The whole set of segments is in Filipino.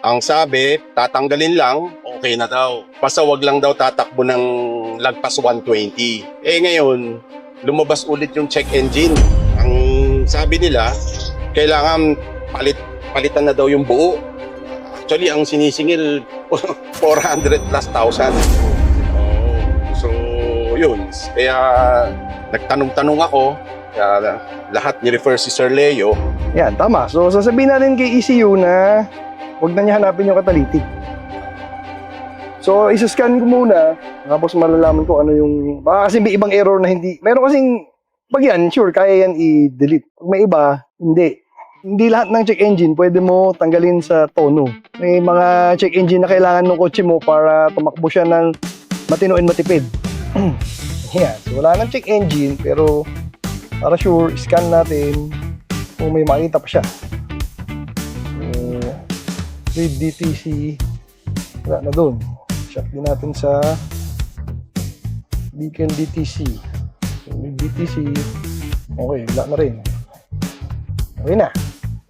Ang sabi, tatanggalin lang, okay na daw. Basta wag lang daw tatakbo ng lagpas 120. Eh ngayon, lumabas ulit yung check engine. Ang sabi nila, kailangan palitan na daw yung buo. Actually, ang sinisingil, 400 plus thousand. So, yun. Kaya, nagtanong-tanong ako. Kaya, lahat ni-refer si Sir Leo. Yan, tama. So, sasabihin natin kay ECU na huwag na niya hanapin yung catalytic. So, isa-scan ko muna. Tapos malalaman ko ano yung... Baka kasi may ibang error na hindi... Meron kasing... Pag yan, sure, kaya yan i-delete. Pag may iba, hindi. Hindi lahat ng check engine pwede mo tanggalin sa tono. May mga check engine na kailangan ng kotse mo para tumakbo siya ng matino and matipid. Yan. So, wala nang check engine, pero para sure, scan natin kung may makita pa siya. Read DTC, wala na dun. Check din natin sa Beacon DTC. So, read DTC, okay, wala na rin. Okay na.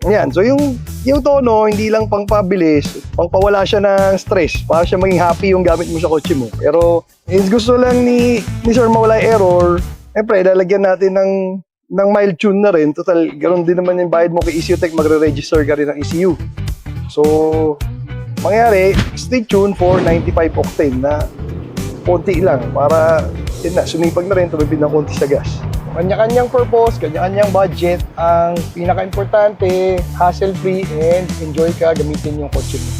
Yan, so yung tono, hindi lang pangpabilis, pangpawala siya ng stress, para siya maging happy yung gamit mo sa kotse mo. Pero, gusto lang ni Sir mawala error, siyempre, lalagyan natin ng mild tune na rin. Total, ganoon din naman yung bayad mo kay ECU Tech, magre-register ka rin ng ECU. So, mangyari, stay tuned for 95 octane na konti lang para yun na, sumipag na rin, tumipid ng konti sa gas. Kanya-kanyang purpose, kanya-kanyang budget. Ang pinaka-importante, hassle-free and enjoy ka gamitin yung kotse mo.